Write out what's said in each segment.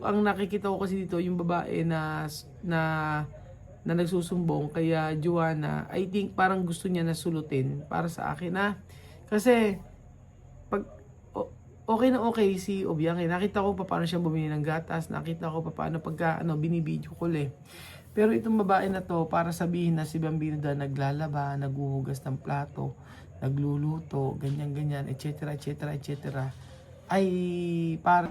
Ang nakikita ko kasi dito yung babae na na nagsusumbong kaya Joanna, I think parang gusto niya na sulutin para sa akin na kasi pag okay na okay si Obiang nakita ko pa paano siya bumili ng gatas, nakita ko pa paano pagka binibideo call Pero itong babae na to para sabihin na si Bambino daw naglalaba, naghuhugas ng plato, nagluluto, ganyan ganyan, etc. etc. etc. ay para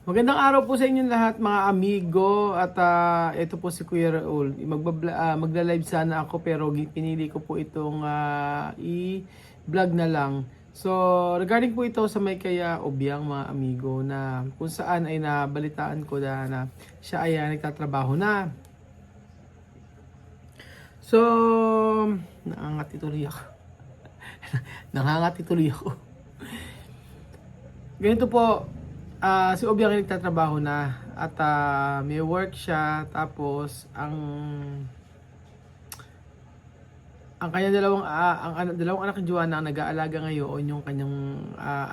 Magandang araw po sa inyong lahat mga amigo at ito po si Kuya Raul. Magla-live sana ako pero pinili ko po itong i-vlog na lang. So regarding po ito sa may kaya Obiang mga amigo na kung saan ay nabalitaan ko na siya ay nagtatrabaho na. So nakangati tuloy ako. Nakangati tuloy ako. Ganito po. Si Obiang nagtatrabaho na at may work siya tapos ang kanyang dalawang anak ni Joanna ang nag-aalaga ngayon yung kanyang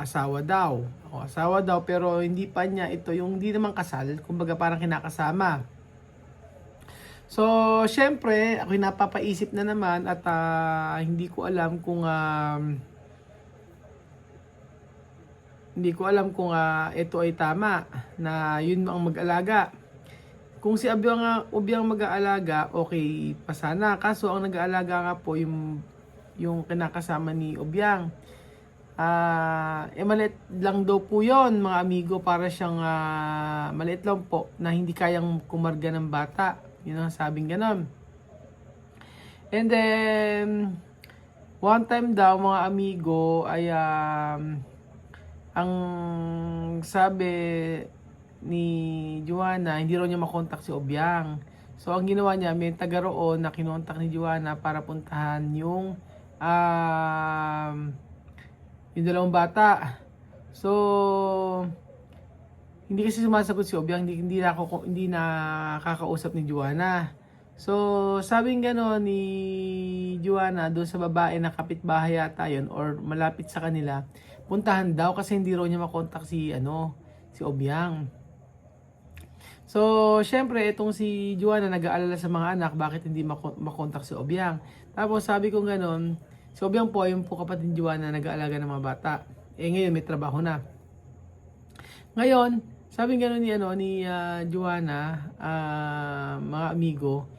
asawa daw. O asawa daw pero hindi pa niya ito yung hindi naman kasal, kumbaga parang kinakasama. So, syempre, ako napapaisip na naman at hindi ko alam kung ito ay tama na yun ang mag-alaga. Kung si Obiang mag-aalaga, okay pa sana. Kaso ang nag-aalaga nga po yung kinakasama ni Obiang. Maliit lang daw po yun mga amigo, para siyang maliit lang po na hindi kayang kumarga ng bata. Yun ang sabing ganon. And then, one time daw mga amigo ay ang sabi ni Joanna, hindi raw niya makontak si Obiang. So, ang ginawa niya, may taga roon na kinontak ni Joanna para puntahan yung dalawang bata. So, hindi kasi sumasagot si Obiang, hindi nakakausap ni Joanna. So, sabing gano'n ni Joanna doon sa babae na kapitbahay yata yun or malapit sa kanila, puntahan daw kasi hindi raw niya makontak si Obiang. So, syempre itong si Joanna nag-aalala sa mga anak, bakit hindi makontak si Obiang. Tapos sabi ko gano'n, si Obiang po, yung po kapatid ni Joanna nag-aalaga ng mga bata. Ngayon may trabaho na. Ngayon, sabi gano'n ni Joanna, mga amigo,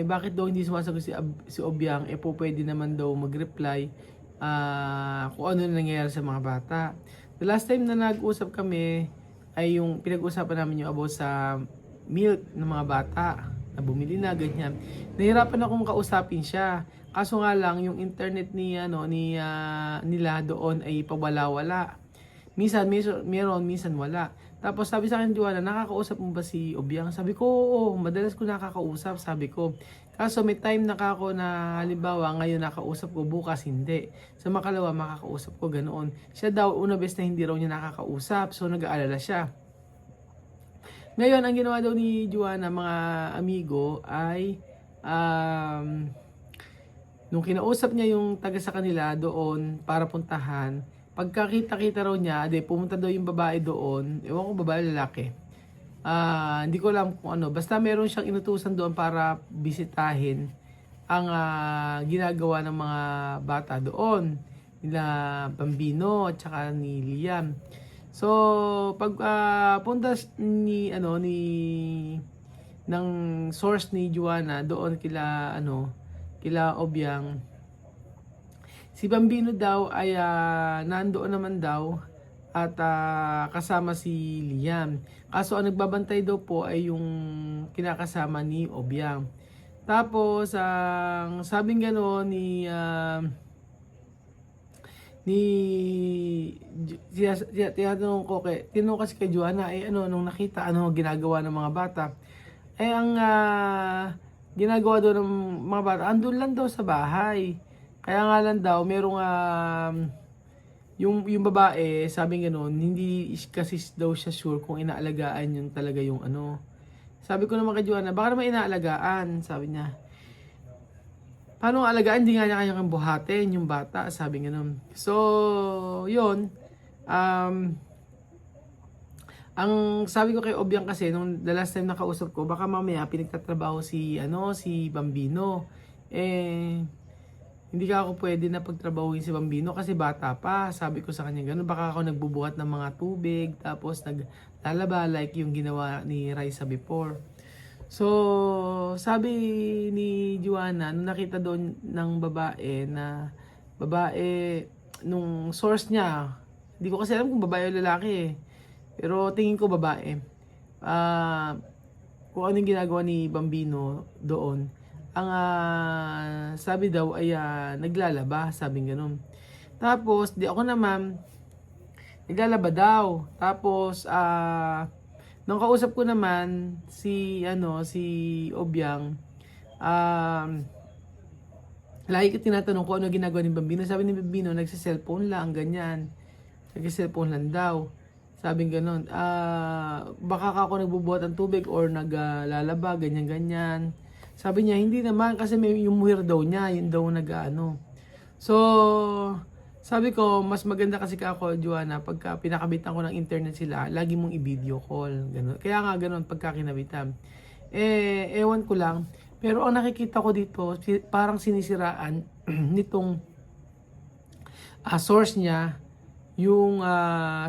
bakit daw hindi sumasagot si Obiang, po pwede naman daw mag-reply kung ano na nangyayari sa mga bata. The last time na nag-usap kami ay yung pinag-usapan namin yung about sa milk ng mga bata na bumili na ganyan. Nahirapan akong kausapin siya. Kaso nga lang yung internet nila doon ay pawala-wala. Minsan meron, minsan wala. Tapos sabi sa akin, Joanna, nakakausap mo ba si Obiang? Sabi ko, oo, madalas ko nakakausap, sabi ko. Kaso may time na ako na halimbawa ngayon nakausap ko, bukas hindi. Sa makalawa makakausap ko, ganoon. Siya daw, una best na hindi raw niya nakakausap, so nag-aalala siya. Ngayon, ang ginawa daw ni Joanna, mga amigo, ay nung kinausap niya yung taga sa kanila doon para puntahan, pagkakita-kita raw niya, pumunta daw yung babae doon, ewan ko babae lalaki. Hindi ko alam kung ano, basta meron siyang inutusan doon para bisitahin ang ginagawa ng mga bata doon, nila Bambino at saka ni Liam. So, pag punta ng source ni Joanna doon kila Obiang, si Bambino daw ay nandoon naman daw at kasama si Liam. Kaso ang nagbabantay daw po ay yung kinakasama ni Obiang. Tapos ang sabing gano'n tinanong kasi kay Joanna nung nakita ginagawa ng mga bata. Ang ginagawa daw ng mga bata, andun lang daw sa bahay. Kaya nga lang daw, merong yung babae, sabi gano'n, hindi kasi daw siya sure kung inaalagaan yung talaga yung ano. Sabi ko naman kay Joanna, baka naman inaalagaan, sabi niya. Paano alagaan? Hindi nga niya kayang buhatin yung bata, sabi gano'n. So, yun. Um, ang sabi ko kay Obiang kasi, nung the last time nakausap ko, baka mamaya pinagtatrabaho si Bambino. Eh, hindi ka ako pwede na pagtrabahuin si Bambino kasi bata pa. Sabi ko sa kanya gano'n, baka ako nagbubuhat ng mga tubig, tapos naglalaba like yung ginawa ni Raisa before. So, sabi ni Joanna, nung nakita doon ng babae, nung source niya, hindi ko kasi alam kung babae o lalaki eh. Pero tingin ko babae. Ah, kung ano yung ginagawa ni Bambino doon. Ang sabi daw ay naglalaba, sabi gano'n. Tapos, di ako naman, naglalaba daw. Tapos, nung kausap ko naman si Obiang, lagi ko tinatanong ko ano ginagawa ni Bambino. Sabi ni Bambino, nagsiselfone lang, ganyan. Nagsiselfone lang daw. Sabi gano'n, baka ako nagbubuhat ng tubig or naglalaba, ganyan-ganyan. Sabi niya, hindi naman kasi may yung muhir daw niya, yun daw So, sabi ko, mas maganda kasi ako, Joanna, pagka pinakabitan ko ng internet sila, lagi mong i-video call. Ganun. Kaya nga ganun, pagka kinabitan. Ewan ko lang. Pero ang nakikita ko dito, parang sinisiraan nitong source niya, yung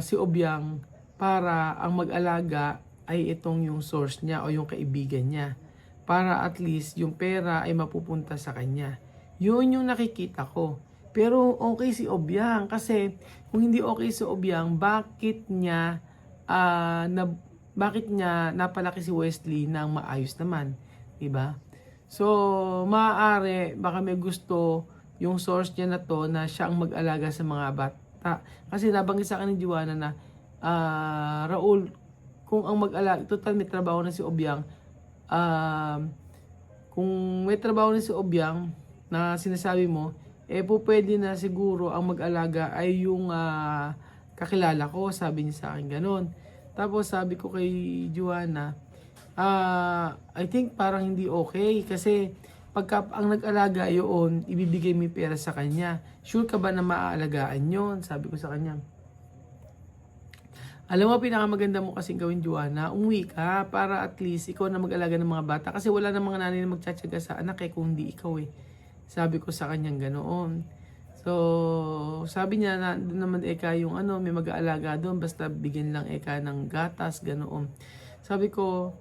si Obiang, para ang mag-alaga ay itong yung source niya o yung kaibigan niya. Para at least yung pera ay mapupunta sa kanya. Yun yung nakikita ko. Pero okay si Obiang kasi kung hindi okay si Obiang, bakit niya napalaki si Wesley nang maayos naman, 'di ba? So, maaari baka may gusto yung source niya na to na siya ang mag-alaga sa mga bata. Kasi nabanggit sa akin ni Joanna na Raul, kung ang mag-alaga, total may trabaho na si Obiang, kung may trabaho na si Obiang na sinasabi mo, pwede na siguro ang mag-alaga ay yung kakilala ko, sabi niya sa akin ganon. Tapos sabi ko kay Joanna, I think parang hindi okay kasi pagka ang nag-alaga yun, ibibigay mo yung pera sa kanya. Sure ka ba na maaalagaan yun? Sabi ko sa kanya. Alam mo, pinakamaganda mo kasing gawin, Joanna, umuwi ka para at least ikaw na mag-alaga ng mga bata. Kasi wala na mga nanay na magtsatsaga sa anak kung hindi ikaw eh. Sabi ko sa kanyang ganoon. So, sabi niya na doon naman yung may mag-aalaga doon. Basta bigyan lang ng gatas, ganoon. Sabi ko,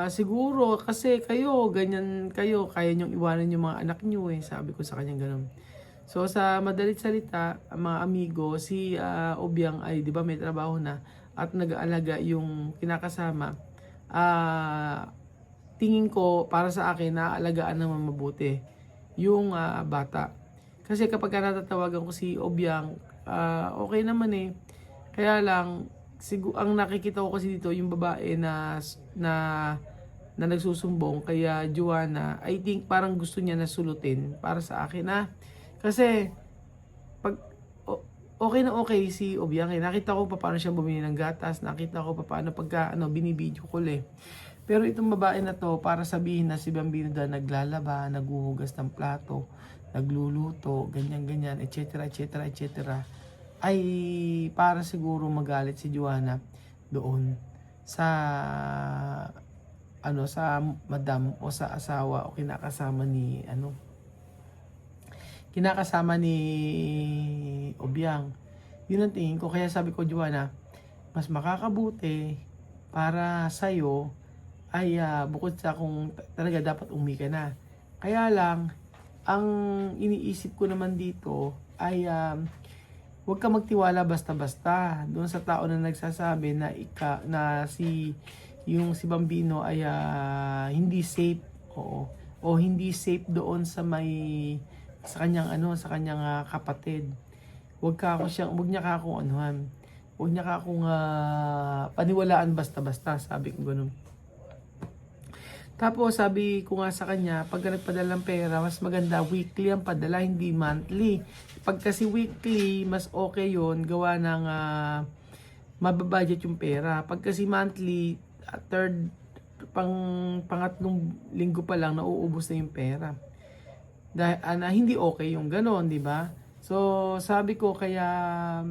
siguro kasi kayo, ganyan kayo, kaya niyong iwanan yung mga anak niyo eh. Sabi ko sa kanyang ganoon. So sa madalit salita, mga amigo, si Obiang ay 'di ba may trabaho na at nag-aalaga yung kinakasama. Tingin ko para sa akin naaalagaan naman mabuti yung bata. Kasi kapag natatawagan ko si Obiang, okay naman eh. Kaya lang ang nakikita ko kasi dito yung babae na nagsusumbong kaya Joanna, I think parang gusto niya na sulutin para sa akin kasi pag okay na okay si Obiang nakita ko paano siya bumili ng gatas, nakita ko paano pagka binibideo call eh. Pero itong babae na to, para sabihin na si Bambino naglalaba, naghuhugas ng plato, nagluluto, ganyan-ganyan, etc. ay para siguro magalit si Joanna doon sa sa madam o sa asawa o kinakasama ni Obiang. Yun ang tingin ko. Kaya sabi ko, Joanna, mas makakabuti para sa'yo ay bukod sa kung talaga dapat umuwi ka na. Kaya lang, ang iniisip ko naman dito ay huwag ka magtiwala basta-basta doon sa tao na nagsasabi na si Bambino ay hindi safe o hindi safe doon sa kanyang kapatid. Huwag niya ka akong paniwalaan basta-basta, sabi ko ganun. Tapos sabi ko nga sa kanya, pag nagpadala ng pera, mas maganda weekly ang padala, hindi monthly. Pag kasi weekly, mas okay yon gawa ng mababudget yung pera. Pag kasi monthly, third, pangatlong linggo pa lang, nauubos na yung pera. Dahil hindi okay yung ganon, di ba? So, sabi ko kaya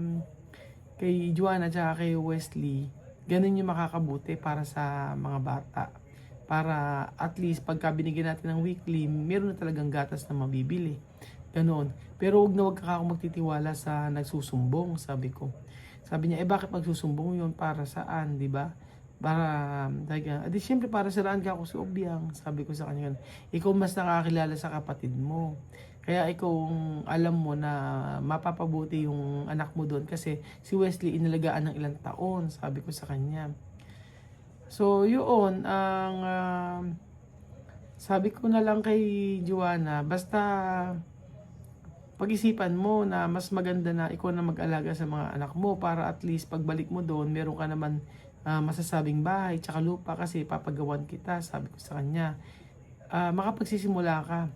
kay Joanna at kay Wesley, ganun yung makakabuti para sa mga bata. Para at least pagka binigyan natin ng weekly, meron na talagang gatas na mabibili. Ganon. Pero huwag ka akong magtitiwala sa nagsusumbong, sabi ko. Sabi niya, bakit magsusumbong yun? Para saan, di ba? Para, siyempre para siraan ka ako si Obiang. Sabi ko sa kanya, ikaw mas nakakilala sa kapatid mo. Kaya ikaw alam mo na mapapabuti yung anak mo doon kasi si Wesley inalagaan ng ilang taon, sabi ko sa kanya. So, yun, sabi ko na lang kay Joanna, basta pag-isipan mo na mas maganda na ikaw na mag-alaga sa mga anak mo para at least pagbalik mo doon, meron ka naman masasabing bahay, tsaka lupa kasi papagawan kita, sabi ko sa kanya. Makapagsisimula ka.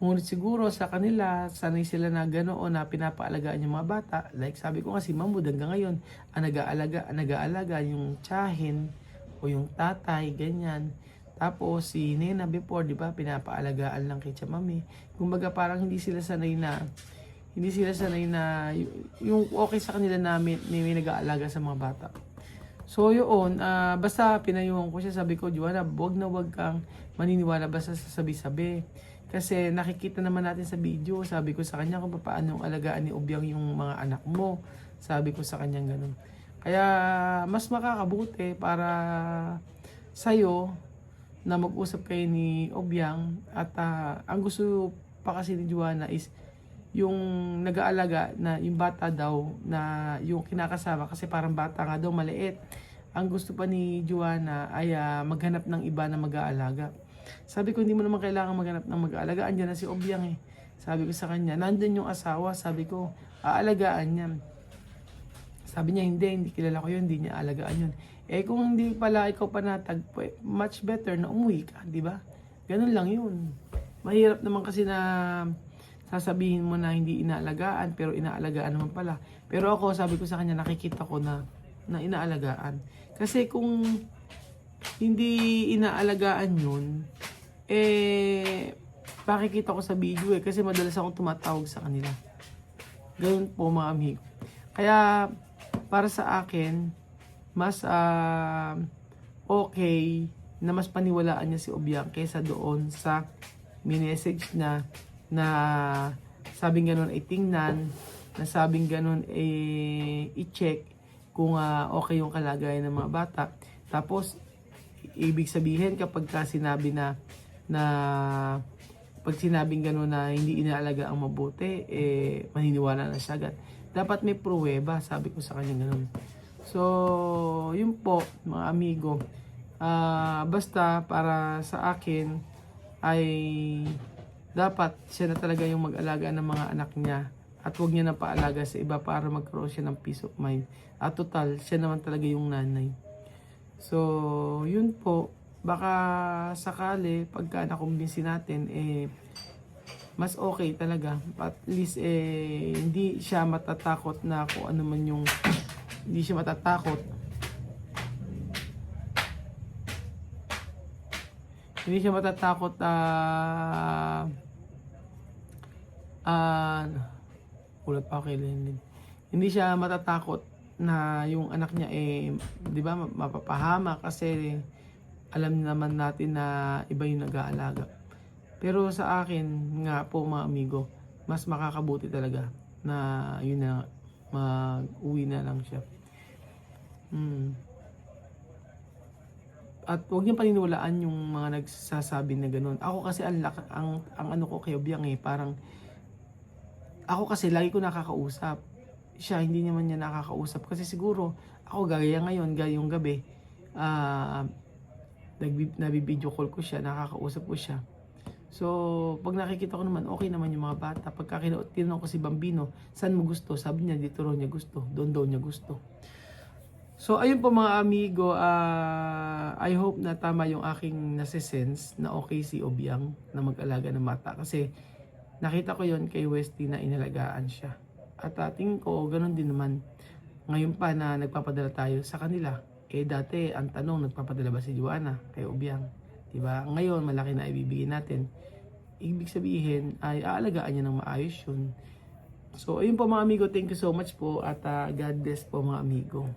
Ngunit siguro sa kanila, sanay sila na ganoon na pinapaalagaan yung mga bata. Like sabi ko nga si Mamud hanggang ngayon, nag-aalaga yung tiyahin o yung tatay, ganyan. Tapos si Nena before, di ba, pinapaalagaan lang kay Chamami. Kumbaga parang hindi sila sanay na yung okay sa kanila na may nag-aalaga sa mga bata. So yun, basta pinayuhan ko siya, sabi ko, Joanna, wag kang maniniwala basta sa sabi-sabi. Kasi nakikita naman natin sa video, sabi ko sa kanya kung paano alagaan ni Obiang yung mga anak mo. Sabi ko sa kanya ganun. Kaya mas makakabuti para sa'yo na mag-usap kayo ni Obiang. At ang gusto pa kasi ni Joanna is yung nag-aalaga na yung bata daw na yung kinakasama kasi parang bata nga daw maliit. Ang gusto pa ni Joanna ay maghanap ng iba na mag-aalaga. Sabi ko, hindi mo naman kailangan maghanap ng mag-aalaga. Andyan na si Obiang eh. Sabi ko sa kanya, nandun yung asawa. Sabi ko, aalagaan niya. Sabi niya, hindi kilala ko yun, hindi niya aalagaan yun. Eh kung hindi pala ikaw panatag, much better na umuwi ka, di ba? Ganun lang yun. Mahirap naman kasi na sasabihin mo na hindi inaalagaan, pero inaalagaan naman pala. Pero ako, sabi ko sa kanya, nakikita ko na inaalagaan. Kasi kung hindi inaalagaan yun, pakikita ko sa video kasi madalas akong tumatawag sa kanila. Ganun po mga amigo. Kaya para sa akin, mas okay na mas paniwalaan niya si Obiang kaysa doon sa message na sabing ganun ay tingnan, na sabing ganun ay i-check kung okay yung kalagayan ng mga bata. Tapos ibig sabihin kapag sinabi na pag sinabing gano'n na hindi inaalaga ang mabuti, maniniwala na siya agad. Dapat may pruweba, sabi ko sa kanya gano'n. So, yun po mga amigo. Basta para sa akin ay dapat siya na talaga yung mag-alaga ng mga anak niya at huwag niya na paalaga sa iba para magkaroon siya ng peace of mind. At total, siya naman talaga yung nanay. So, yun po. Baka sakali, pagka nakumbinsi natin, mas okay talaga. At least, hindi siya matatakot na kung ano man yung, hindi siya matatakot. Hindi siya matatakot ulat pa kay Lenin. Hindi siya matatakot na yung anak niya di ba, mapapahama kasi alam naman natin na iba yung nag-aalaga. Pero sa akin nga po mga amigo, mas makakabuti talaga na yun na mag-uwi na lang siya. At huwag niyang paniniwalaan yung mga nagsasabi na gano'n. Ako kasi ang ano ko kay Obiang parang ako kasi lagi ko nakakausap. Siya hindi naman niya nakakausap kasi siguro ako gaya ngayon, gayong gabi nabibideo call ko siya, nakakausap ko siya. So pag nakikita ko naman okay naman yung mga bata. Pagka tinanong ko si Bambino, saan mo gusto? Sabi niya dito raw niya gusto, doon daw niya gusto. So ayun po mga amigo, I hope na tama yung aking nasisense na okay si Obiang na mag-alaga ng bata. Kasi nakita ko yon kay Westy na inalagaan siya. At tingin ko ganun din naman ngayon pa na nagpapadala tayo sa kanila. Eh dati ang tanong, nagpapadala ba si Joanna kay Obiang? Diba? Ngayon malaki na ibibigay natin. Ibig sabihin ay aalagaan niya ng maayos yun. So ayun po mga amigo, thank you so much po at God bless po mga amigo.